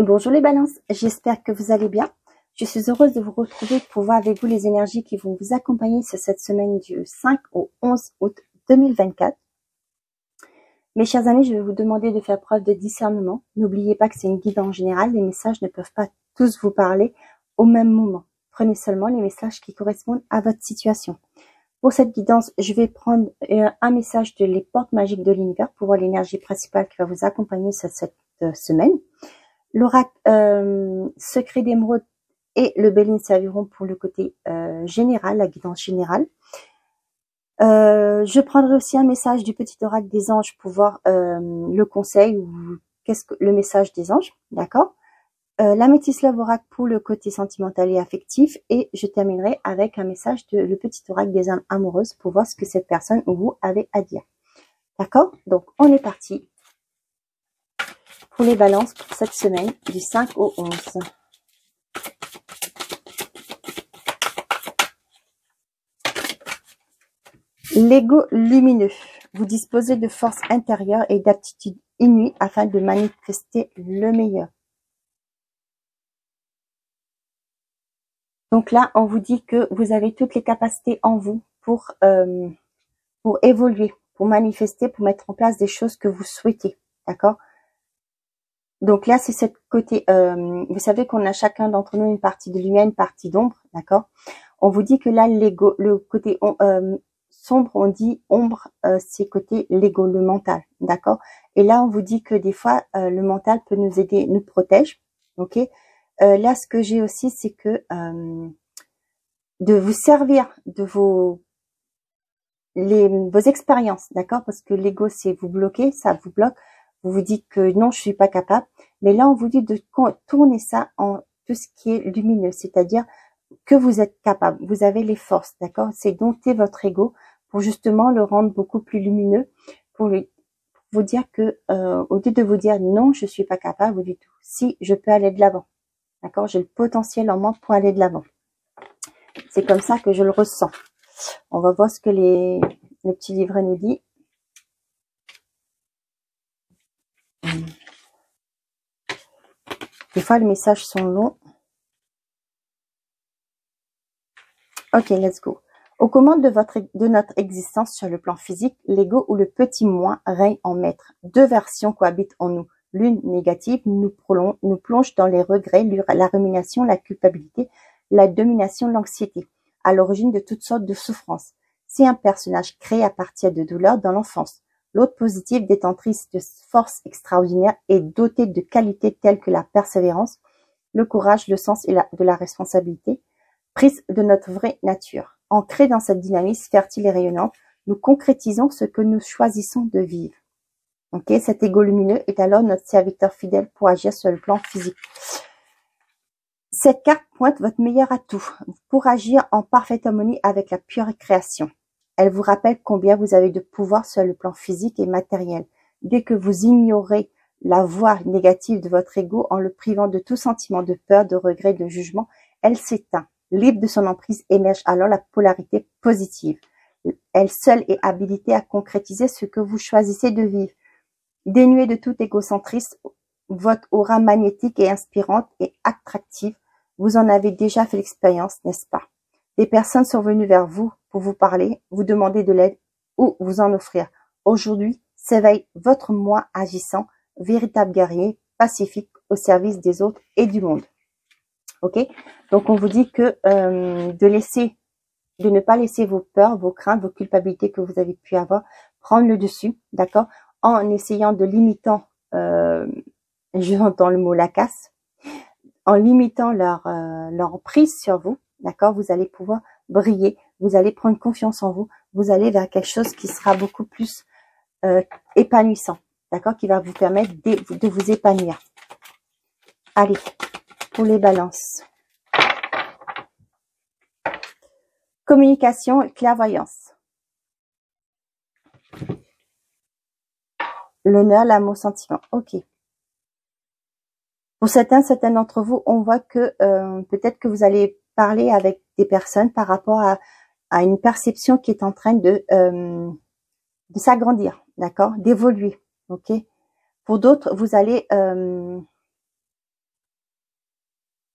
Bonjour les balances, j'espère que vous allez bien. Je suis heureuse de vous retrouver pour voir avec vous les énergies qui vont vous accompagner sur cette semaine du 5 au 11 août 2024. Mes chers amis, je vais vous demander de faire preuve de discernement. N'oubliez pas que c'est une guidance générale, les messages ne peuvent pas tous vous parler au même moment. Prenez seulement les messages qui correspondent à votre situation. Pour cette guidance, je vais prendre un message de les portes magiques de l'univers pour voir l'énergie principale qui va vous accompagner sur cette semaine. L'oracle secret d'émeraude et le Béline serviront pour le côté général, la guidance générale. Je prendrai aussi un message du petit oracle des anges pour voir le conseil ou qu'est-ce que le message des anges, d'accord. La métisse love oracle pour le côté sentimental et affectif, et je terminerai avec un message de le petit oracle des âmes amoureuses pour voir ce que cette personne ou vous avez à dire, d'accord. Donc on est parti pour les balances pour cette semaine du 5 au 11. L'ego lumineux. Vous disposez de force intérieure et d'aptitudes inouïes afin de manifester le meilleur. Donc là, on vous dit que vous avez toutes les capacités en vous pour évoluer, pour manifester, pour mettre en place des choses que vous souhaitez, d'accord. Donc là, c'est cette côté, vous savez qu'on a chacun d'entre nous une partie de lumière, une partie d'ombre, d'accord. On vous dit que là, l'ego, le côté sombre, on dit ombre, c'est côté l'ego, le mental, d'accord. Et là, on vous dit que des fois, le mental peut nous aider, nous protège, ok. Là, ce que j'ai aussi, c'est que de vous servir de vos expériences, d'accord, parce que l'ego, c'est vous bloquer, ça vous bloque. Vous vous dites que non, je suis pas capable. Mais là, on vous dit de tourner ça en tout ce qui est lumineux, c'est-à-dire que vous êtes capable, vous avez les forces, d'accord. C'est dompter votre ego pour justement le rendre beaucoup plus lumineux, pour vous dire que au lieu de vous dire non, je suis pas capable, vous dites si, je peux aller de l'avant, d'accord. J'ai le potentiel en moi pour aller de l'avant. C'est comme ça que je le ressens. On va voir ce que le petit livret nous dit. Des fois, les messages sont longs. Ok, let's go. Aux commandes de notre existence sur le plan physique, l'ego ou le petit moi règne en maître. Deux versions cohabitent en nous. L'une négative nous plonge dans les regrets, la rumination, la culpabilité, la domination, l'anxiété, à l'origine de toutes sortes de souffrances. C'est un personnage créé à partir de douleurs dans l'enfance. L'autre positive, détentrice de forces extraordinaires et dotée de qualités telles que la persévérance, le courage, le sens de la responsabilité, prise de notre vraie nature. Ancrée dans cette dynamisme fertile et rayonnante, nous concrétisons ce que nous choisissons de vivre. Ok, cet ego lumineux est alors notre serviteur fidèle pour agir sur le plan physique. Cette carte pointe votre meilleur atout pour agir en parfaite harmonie avec la pure création. Elle vous rappelle combien vous avez de pouvoir sur le plan physique et matériel. Dès que vous ignorez la voix négative de votre ego en le privant de tout sentiment de peur, de regret, de jugement, elle s'éteint. Libre de son emprise, émerge alors la polarité positive. Elle seule est habilitée à concrétiser ce que vous choisissez de vivre. Dénuée de tout égocentrisme, votre aura magnétique et inspirante et attractive, vous en avez déjà fait l'expérience, n'est-ce pas? Des personnes sont venues vers vous pour vous parler, vous demander de l'aide ou vous en offrir. Aujourd'hui, s'éveille votre moi agissant, véritable guerrier, pacifique, au service des autres et du monde. Ok, donc on vous dit que de ne pas laisser vos peurs, vos craintes, vos culpabilités que vous avez pu avoir prendre le dessus, d'accord, en essayant de limitant, j'entends le mot la casse, en limitant leur emprise sur vous, d'accord, vous allez pouvoir briller, vous allez prendre confiance en vous, vous allez vers quelque chose qui sera beaucoup plus épanouissant, d'accord, qui va vous permettre de vous épanouir. Allez, pour les balances. Communication et clairvoyance. L'honneur, l'amour, sentiment. Ok. Pour certains d'entre vous, on voit que peut-être que vous allez parler avec des personnes par rapport à une perception qui est en train de s'agrandir, d'accord, d'évoluer. Ok. Pour d'autres, vous allez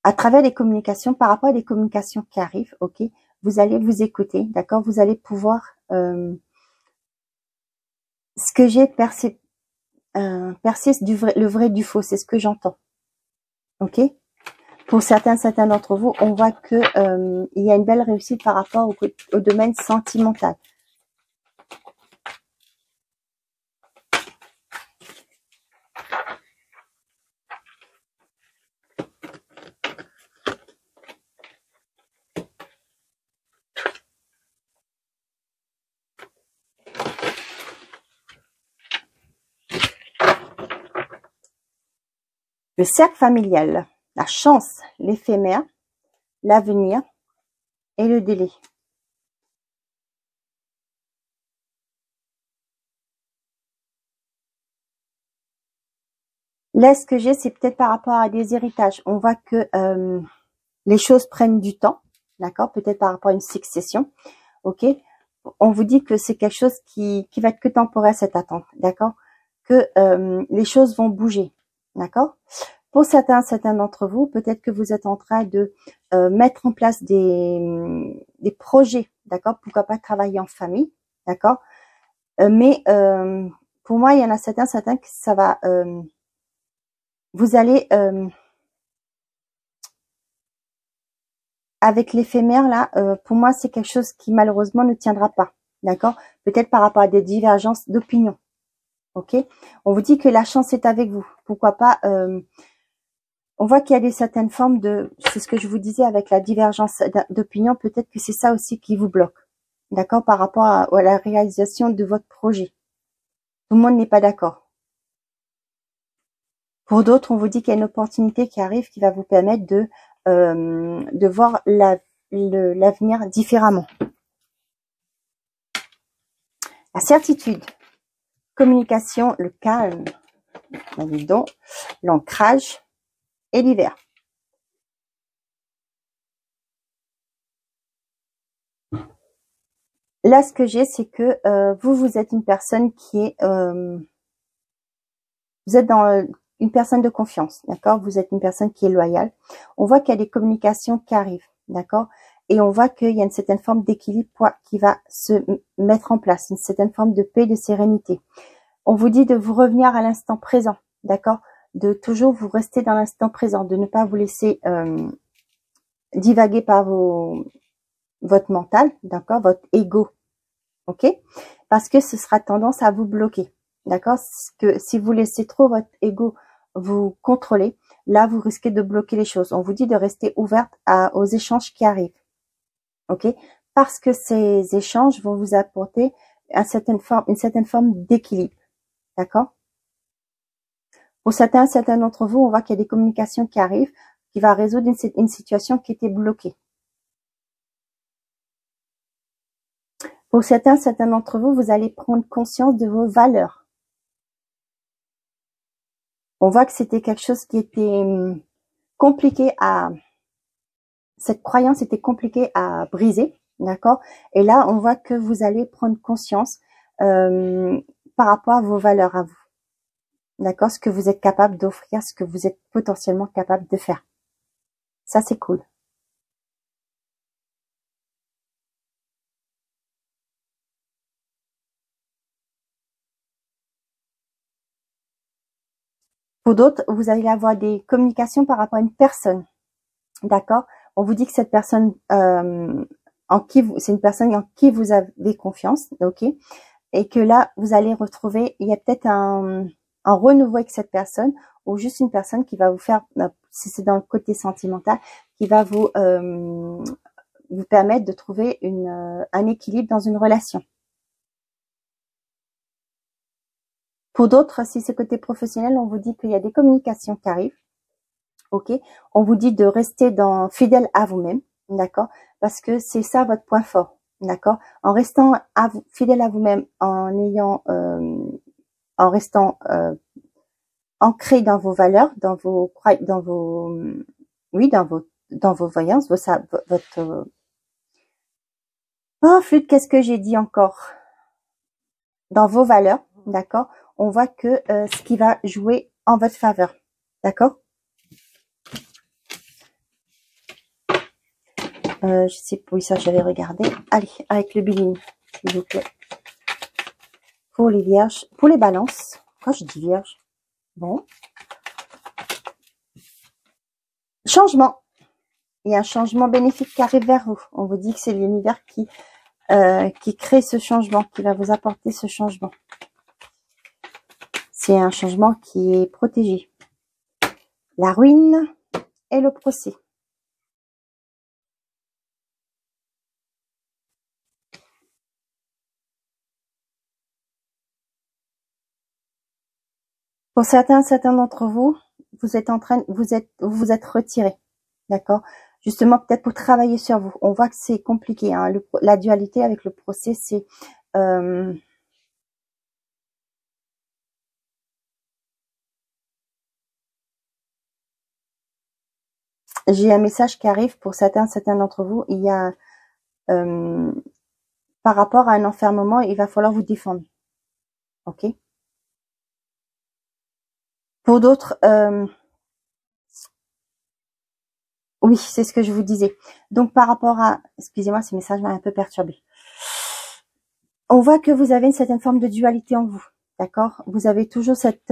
à travers les communications, par rapport à des communications qui arrivent, ok, vous allez vous écouter, d'accord, vous allez pouvoir, ce que j'ai persiste le vrai du faux, c'est ce que j'entends, ok. Pour certains d'entre vous, on voit que il y a une belle réussite par rapport au domaine sentimental. Le cercle familial, la chance, l'éphémère, l'avenir et le délai. Là, ce que j'ai, c'est peut-être par rapport à des héritages. On voit que les choses prennent du temps, d'accord? Peut-être par rapport à une succession, ok? On vous dit que c'est quelque chose qui va être que temporaire, cette attente, d'accord? Que les choses vont bouger, d'accord? Pour certains d'entre vous, peut-être que vous êtes en train de mettre en place des projets, d'accord? Pourquoi pas travailler en famille, d'accord? Mais pour moi, il y en a certains que ça va... vous allez... avec l'éphémère, là, pour moi, c'est quelque chose qui malheureusement ne tiendra pas, d'accord? Peut-être par rapport à des divergences d'opinion, ok? On vous dit que la chance est avec vous. Pourquoi pas... on voit qu'il y a certaines formes de... C'est ce que je vous disais avec la divergence d'opinion. Peut-être que c'est ça aussi qui vous bloque, d'accord? Par rapport à la réalisation de votre projet. Tout le monde n'est pas d'accord. Pour d'autres, on vous dit qu'il y a une opportunité qui arrive qui va vous permettre de voir l'avenir différemment. La certitude, communication, le calme, l'ancrage et l'hiver. Là, ce que j'ai, c'est que vous êtes une personne qui est... vous êtes dans une personne de confiance, d'accord? Vous êtes une personne qui est loyale. On voit qu'il y a des communications qui arrivent, d'accord? Et on voit qu'il y a une certaine forme d'équilibre qui va se mettre en place, une certaine forme de paix, de sérénité. On vous dit de vous revenir à l'instant présent, d'accord? De toujours vous rester dans l'instant présent, de ne pas vous laisser divaguer par votre mental, d'accord? Votre ego, ok? Parce que ce sera tendance à vous bloquer, d'accord? Que si vous laissez trop votre ego vous contrôler, là, vous risquez de bloquer les choses. On vous dit de rester ouverte aux échanges qui arrivent, ok? Parce que ces échanges vont vous apporter une certaine forme d'équilibre, d'accord? Pour certains d'entre vous, on voit qu'il y a des communications qui arrivent, qui va résoudre une situation qui était bloquée. Pour certains d'entre vous, vous allez prendre conscience de vos valeurs. On voit que c'était quelque chose qui était compliqué cette croyance était compliquée à briser, d'accord? Et là, on voit que vous allez prendre conscience par rapport à vos valeurs à vous, d'accord? Ce que vous êtes capable d'offrir, ce que vous êtes potentiellement capable de faire. Ça, c'est cool. Pour d'autres, vous allez avoir des communications par rapport à une personne, d'accord? On vous dit que cette personne c'est une personne en qui vous avez confiance, ok? Et que là, vous allez retrouver, il y a peut-être un renouveau avec cette personne, ou juste une personne qui va vous faire, si c'est dans le côté sentimental, qui va vous permettre de trouver un équilibre dans une relation. Pour d'autres, si c'est côté professionnel, on vous dit qu'il y a des communications qui arrivent, ok? On vous dit de rester fidèle à vous-même, d'accord? Parce que c'est ça votre point fort, d'accord? En restant fidèle à vous-même, en restant ancré dans vos valeurs, dans vos voyances, votre oh flûte, qu'est-ce que j'ai dit encore? Dans vos valeurs, d'accord? On voit que ce qui va jouer en votre faveur, d'accord? Je sais, oui, ça j'avais regardé. Allez, avec le billing, s'il vous plaît. Pour les vierges, pour les balances. Quand je dis vierge, bon. Changement. Il y a un changement bénéfique qui arrive vers vous. On vous dit que c'est l'univers qui crée ce changement, qui va vous apporter ce changement. C'est un changement qui est protégé. La ruine et le procès. Pour certains d'entre vous, vous êtes retiré, d'accord? Justement, peut-être pour travailler sur vous. On voit que c'est compliqué, hein. La dualité avec le procès, c'est j'ai un message qui arrive pour certains d'entre vous. Il y a par rapport à un enfermement, il va falloir vous défendre, ok? Pour d'autres, oui, c'est ce que je vous disais. Donc, par rapport à... Excusez-moi, ce message m'a un peu perturbé. On voit que vous avez une certaine forme de dualité en vous, d'accord? Vous avez toujours cette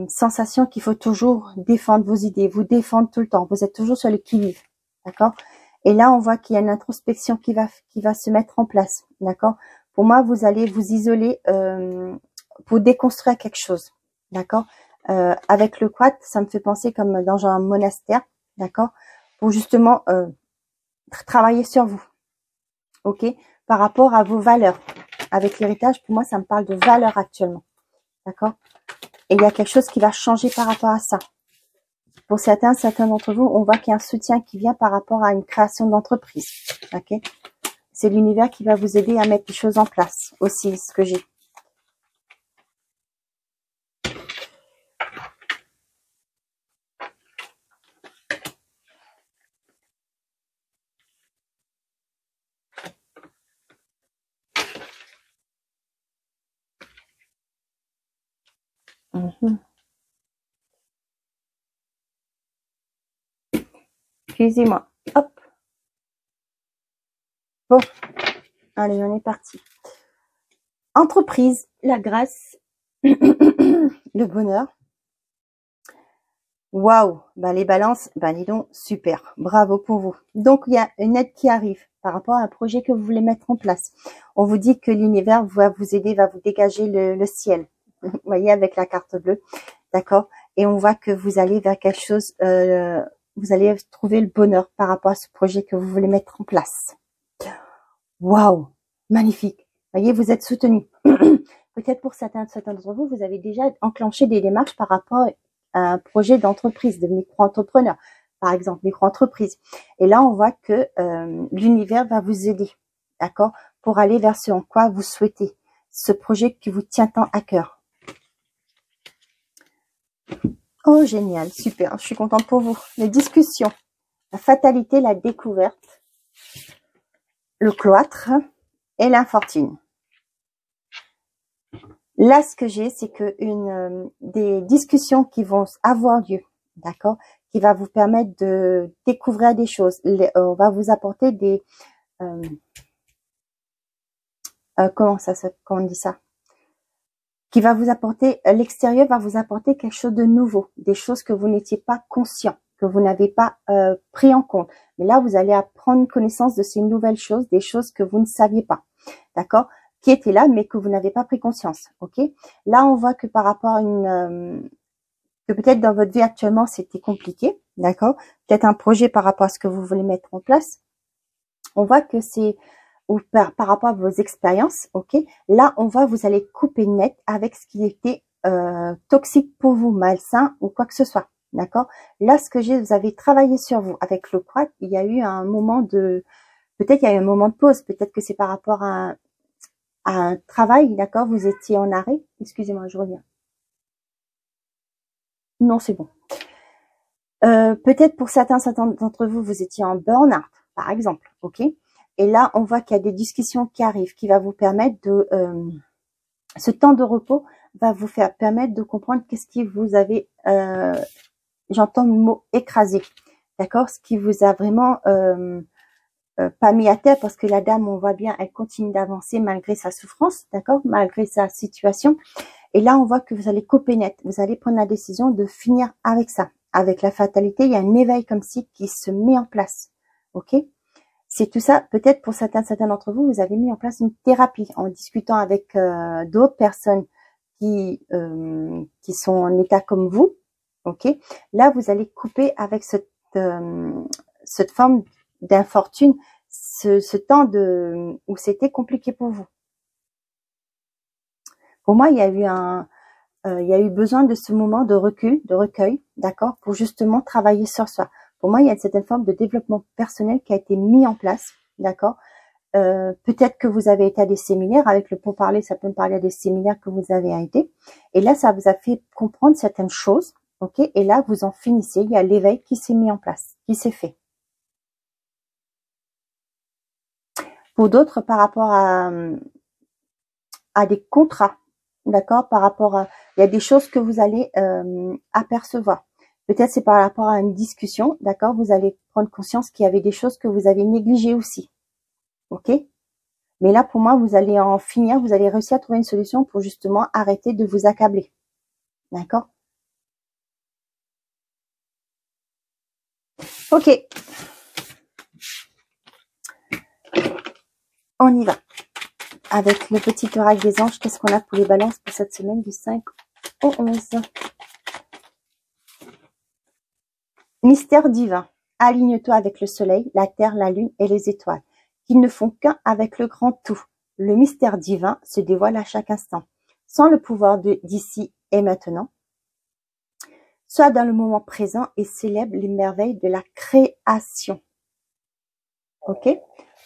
sensation qu'il faut toujours défendre vos idées, vous défendre tout le temps. Vous êtes toujours sur le qui-vive, d'accord? Et là, on voit qu'il y a une introspection qui va se mettre en place, d'accord? Pour moi, vous allez vous isoler pour déconstruire quelque chose, d'accord? Avec le quad, ça me fait penser comme dans un monastère, d'accord? Pour justement travailler sur vous, ok? Par rapport à vos valeurs. Avec l'héritage, pour moi, ça me parle de valeurs actuellement, d'accord? Et il y a quelque chose qui va changer par rapport à ça. Pour certains d'entre vous, on voit qu'il y a un soutien qui vient par rapport à une création d'entreprise, ok? C'est l'univers qui va vous aider à mettre les choses en place, aussi, ce que j'ai. Excusez-moi. Hop. Bon. Allez, on est parti. Entreprise, la grâce, le bonheur. Waouh. Ben, les balances, ben, dis donc, super. Bravo pour vous. Donc, il y a une aide qui arrive par rapport à un projet que vous voulez mettre en place. On vous dit que l'univers va vous aider, va vous dégager le ciel. Vous voyez, avec la carte bleue. D'accord? Et on voit que vous allez vers quelque chose, vous allez trouver le bonheur par rapport à ce projet que vous voulez mettre en place. Waouh! Magnifique! Vous voyez, vous êtes soutenu. Peut-être pour certains d'entre vous, vous avez déjà enclenché des démarches par rapport à un projet d'entreprise, de micro-entrepreneur, par exemple, micro-entreprise. Et là, on voit que l'univers va vous aider, d'accord? Pour aller vers ce en quoi vous souhaitez, ce projet qui vous tient tant à cœur. Oh, génial, super, je suis contente pour vous. Les discussions, la fatalité, la découverte, le cloître et l'infortune. Là, ce que j'ai, c'est que des discussions qui vont avoir lieu, d'accord, qui va vous permettre de découvrir des choses. On va vous apporter des... comment on dit ça? Qui va vous apporter, l'extérieur va vous apporter quelque chose de nouveau, des choses que vous n'étiez pas conscient, que vous n'avez pas pris en compte. Mais là, vous allez apprendre connaissance de ces nouvelles choses, des choses que vous ne saviez pas, d'accord, qui étaient là, mais que vous n'avez pas pris conscience, ok. Là, on voit que par rapport à que peut-être dans votre vie actuellement, c'était compliqué, d'accord, peut-être un projet par rapport à ce que vous voulez mettre en place. On voit que c'est ou par rapport à vos expériences, ok. Là, on voit vous allez couper net avec ce qui était toxique pour vous, malsain ou quoi que ce soit, d'accord. Là, ce que j'ai, vous avez travaillé sur vous avec le quad. Il y a eu un moment de, peut-être il y a eu un moment de pause, peut-être que c'est par rapport à un travail, d'accord. Vous étiez en arrêt. Excusez-moi, je reviens. Non, c'est bon. Peut-être pour certains d'entre vous, vous étiez en burn-out, par exemple, ok. Et là, on voit qu'il y a des discussions qui arrivent, qui va vous permettre de... ce temps de repos va vous permettre de comprendre qu'est-ce qui vous avez... J'entends le mot écrasé, d'accord, ce qui vous a vraiment pas mis à terre, parce que la dame, on voit bien, elle continue d'avancer malgré sa souffrance, d'accord, malgré sa situation. Et là, on voit que vous allez couper net, vous allez prendre la décision de finir avec ça. Avec la fatalité, il y a un éveil comme si qui se met en place, ok. C'est tout ça, peut-être pour certains d'entre vous, vous avez mis en place une thérapie en discutant avec d'autres personnes qui sont en état comme vous, ok. Là, vous allez couper avec cette forme d'infortune, ce temps où c'était compliqué pour vous. Pour moi, il y a eu besoin de ce moment de recul, de recueil, d'accord, pour justement travailler sur soi. Pour moi, il y a une certaine forme de développement personnel qui a été mis en place, d'accord. Peut-être que vous avez été à des séminaires, avec le pourparler, ça peut me parler à des séminaires que vous avez été. Et là, ça vous a fait comprendre certaines choses, ok. Et là, vous en finissez, il y a l'éveil qui s'est mis en place, qui s'est fait. Pour d'autres, par rapport à des contrats, d'accord, par rapport à, il y a des choses que vous allez apercevoir. Peut-être c'est par rapport à une discussion, d'accord, vous allez prendre conscience qu'il y avait des choses que vous avez négligées aussi, ok. Mais là, pour moi, vous allez en finir, vous allez réussir à trouver une solution pour justement arrêter de vous accabler, d'accord. Ok, on y va. Avec le petit oracle des anges, qu'est-ce qu'on a pour les balances pour cette semaine du 5 au 11? Mystère divin. Aligne-toi avec le soleil, la terre, la lune et les étoiles, qui ne font qu'un avec le grand tout. Le mystère divin se dévoile à chaque instant. Sans le pouvoir d'ici et maintenant, sois dans le moment présent et célèbre les merveilles de la création. Ok?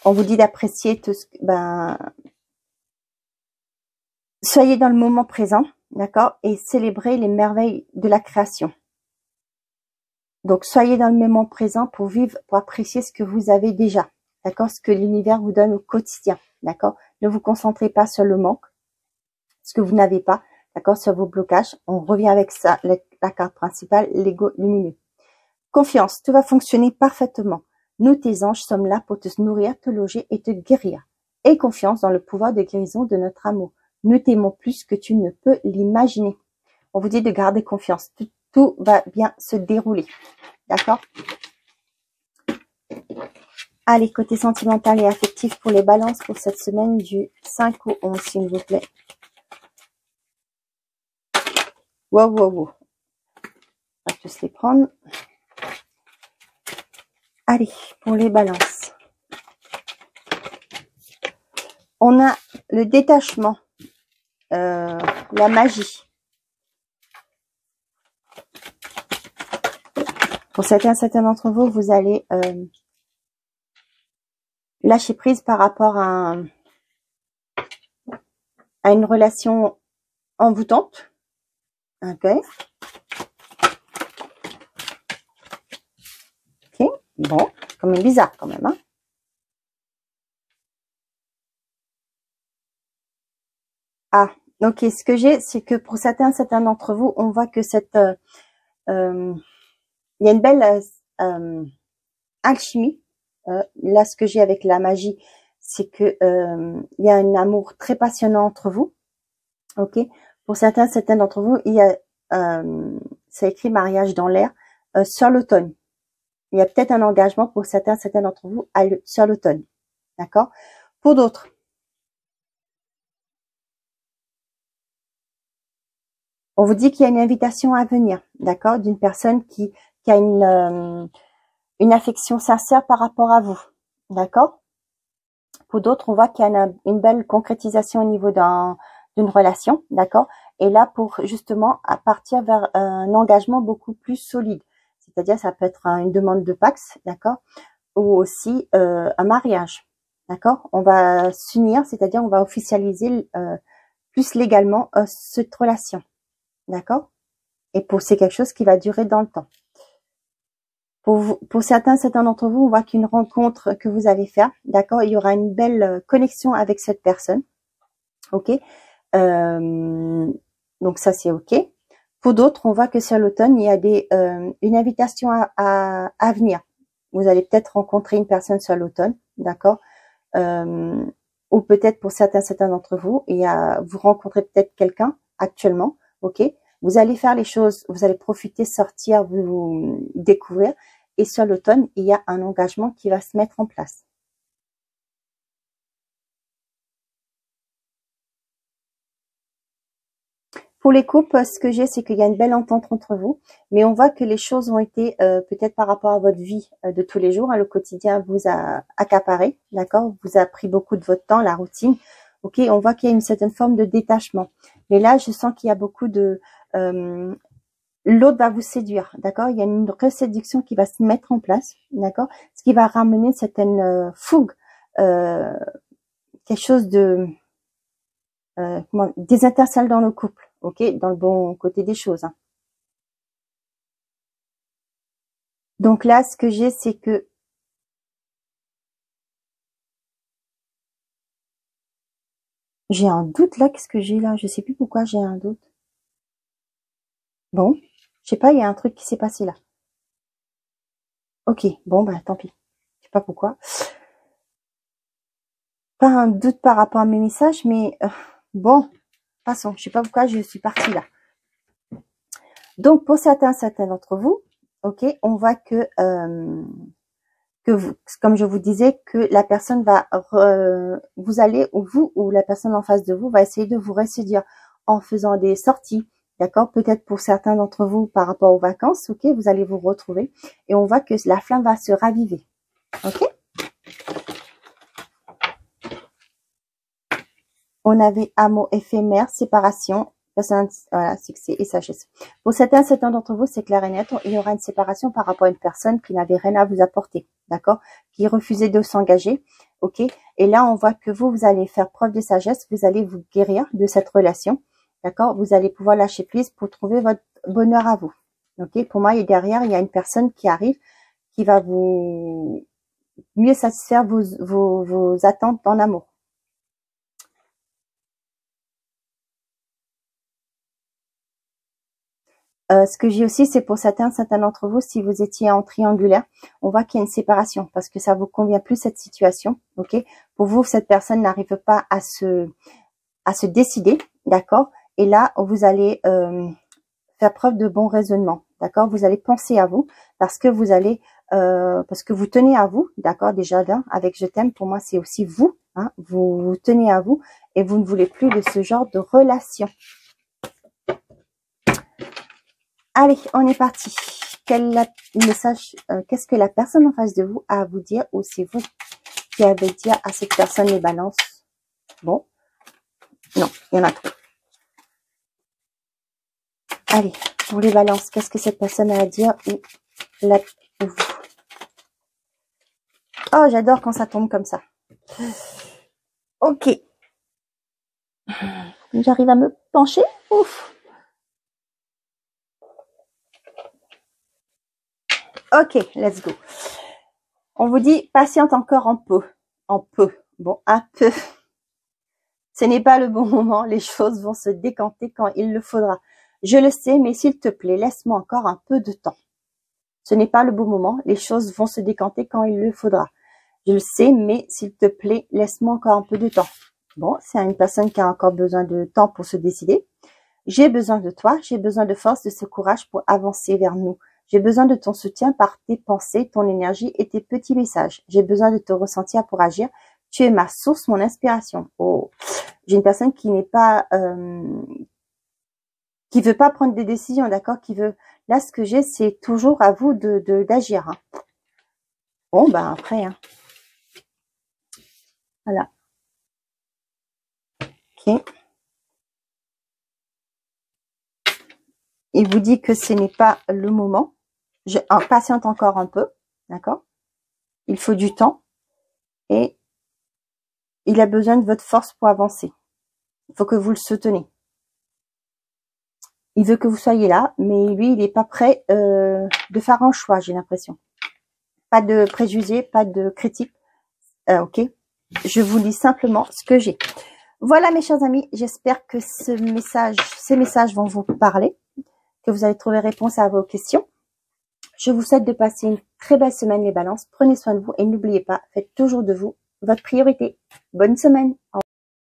On vous dit d'apprécier tout ce que, soyez dans le moment présent, d'accord? Et célébrez les merveilles de la création. Donc, soyez dans le moment présent pour vivre, pour apprécier ce que vous avez déjà, d'accord? Ce que l'univers vous donne au quotidien, d'accord? Ne vous concentrez pas sur le manque, ce que vous n'avez pas, d'accord? Sur vos blocages. On revient avec ça, la carte principale, l'ego lumineux. Confiance, tout va fonctionner parfaitement. Nous, tes anges, sommes là pour te nourrir, te loger et te guérir. Aie confiance dans le pouvoir de guérison de notre amour. Nous t'aimons plus que tu ne peux l'imaginer. On vous dit de garder confiance. Tout va bien se dérouler. D'accord? Allez, côté sentimental et affectif pour les balances pour cette semaine du 5 au 11, s'il vous plaît. Wow, wow, wow. On va tous les prendre. Allez, pour les balances. On a le détachement, la magie. Pour certains d'entre vous, vous allez lâcher prise par rapport à une relation envoûtante. Ok. Ok. Bon, quand même bizarre quand même, hein. Ah, ok. Ce que j'ai, c'est que pour certains d'entre vous, on voit que cette il y a une belle alchimie. Là, ce que j'ai avec la magie, c'est que il y a un amour très passionnant entre vous. Ok. Pour certains d'entre vous, il y a c'est écrit mariage dans l'air sur l'automne. Il y a peut-être un engagement pour certains d'entre vous sur l'automne. D'accord. Pour d'autres, on vous dit qu'il y a une invitation à venir, d'accord, d'une personne qui a une affection sincère par rapport à vous, d'accord. Pour d'autres, on voit qu'il y a une belle concrétisation au niveau d'une relation, d'accord. Et là, pour justement à partir vers un engagement beaucoup plus solide, c'est-à-dire ça peut être une demande de Pax, d'accord, ou aussi un mariage, d'accord. On va s'unir, c'est-à-dire on va officialiser plus légalement cette relation. D'accord? Et c'est quelque chose qui va durer dans le temps. Pour certains d'entre vous, on voit qu'une rencontre que vous allez faire, d'accord, il y aura une belle connexion avec cette personne. Ok? Donc ça, c'est ok. Pour d'autres, on voit que sur l'automne, il y a une invitation à venir. Vous allez peut-être rencontrer une personne sur l'automne, d'accord, ou peut-être pour certains d'entre vous, vous rencontrez peut-être quelqu'un actuellement, ok. Vous allez faire les choses, vous allez profiter, sortir, vous découvrir. Et sur l'automne, il y a un engagement qui va se mettre en place. Pour les couples, ce que j'ai, c'est qu'il y a une belle entente entre vous, mais on voit que les choses ont été, peut-être par rapport à votre vie de tous les jours, hein, le quotidien vous a accaparé, d'accord, vous a pris beaucoup de votre temps, la routine, ok, on voit qu'il y a une certaine forme de détachement. Mais là, je sens qu'il y a beaucoup de... l'autre va vous séduire, d'accord, il y a une séduction qui va se mettre en place, d'accord, ce qui va ramener une certaine fougue, quelque chose de... des étincelles dans le couple, ok, dans le bon côté des choses. Hein. Donc là, ce que j'ai, c'est que j'ai un doute là. Qu'est-ce que j'ai là? Je sais plus pourquoi j'ai un doute. Bon, je sais pas, il y a un truc qui s'est passé là. Ok, bon bah tant pis. Je sais pas pourquoi. Pas un doute par rapport à mes messages, mais bon, passons. Je sais pas pourquoi je suis partie là. Donc pour certains d'entre vous, ok, on voit que vous, comme je vous disais, que la personne va, vous allez, ou vous, ou la personne en face de vous va essayer de vous séduire en faisant des sorties, d'accord? Peut-être pour certains d'entre vous par rapport aux vacances, ok? Vous allez vous retrouver et on voit que la flamme va se raviver, ok? On avait amour éphémère, séparation, personne, voilà, succès et sagesse. Pour certains d'entre vous, c'est clair et net, il y aura une séparation par rapport à une personne qui n'avait rien à vous apporter, d'accord, qui refusait de s'engager, ok. Et là, on voit que vous allez faire preuve de sagesse, vous allez vous guérir de cette relation, d'accord. Vous allez pouvoir lâcher prise pour trouver votre bonheur à vous, ok. Pour moi, et derrière, il y a une personne qui arrive, qui va vous mieux satisfaire vos attentes en amour. Ce que j'ai aussi, c'est pour certains d'entre vous, si vous étiez en triangulaire, on voit qu'il y a une séparation parce que ça vous convient plus cette situation, ok. Pour vous, cette personne n'arrive pas à se décider, d'accord. Et là, vous allez faire preuve de bon raisonnement, d'accord. Vous allez penser à vous parce que vous allez, parce que vous tenez à vous, d'accord. Déjà d'un, avec je t'aime, pour moi, c'est aussi vous, hein, vous tenez à vous et vous ne voulez plus de ce genre de relation. Allez, on est parti. Quel message, qu'est-ce que la personne en face de vous a à vous dire, ou c'est vous qui avez dit à cette personne les balances? Bon, non, il y en a trop. Allez, pour les balances, qu'est-ce que cette personne a à dire, ou vous? Oh, j'adore quand ça tombe comme ça. Ok. J'arrive à me pencher. Ouf. Ok, let's go. On vous dit, patiente encore un peu. Bon, un peu. Ce n'est pas le bon moment, les choses vont se décanter quand il le faudra. Je le sais, mais s'il te plaît, laisse-moi encore un peu de temps. Ce n'est pas le bon moment, les choses vont se décanter quand il le faudra. Je le sais, mais s'il te plaît, laisse-moi encore un peu de temps. Bon, c'est une personne qui a encore besoin de temps pour se décider. J'ai besoin de toi, j'ai besoin de force, de ce courage pour avancer vers nous. J'ai besoin de ton soutien par tes pensées, ton énergie et tes petits messages. J'ai besoin de te ressentir pour agir. Tu es ma source, mon inspiration. Oh, j'ai une personne qui n'est pas, qui veut pas prendre des décisions, d'accord, qui veut. Là, ce que j'ai, c'est toujours à vous d'agir. Hein. Bon, ben après, hein. Voilà. Ok. Il vous dit que ce n'est pas le moment. Je patiente encore un peu, d'accord. Il faut du temps et il a besoin de votre force pour avancer. Il faut que vous le souteniez. Il veut que vous soyez là, mais lui, il n'est pas prêt de faire un choix, j'ai l'impression. Pas de préjugés, pas de critiques. Ok. Je vous lis simplement ce que j'ai. Voilà, mes chers amis, j'espère que ces messages vont vous parler, que vous allez trouver réponse à vos questions. Je vous souhaite de passer une très belle semaine les balances. Prenez soin de vous et n'oubliez pas, faites toujours de vous votre priorité. Bonne semaine.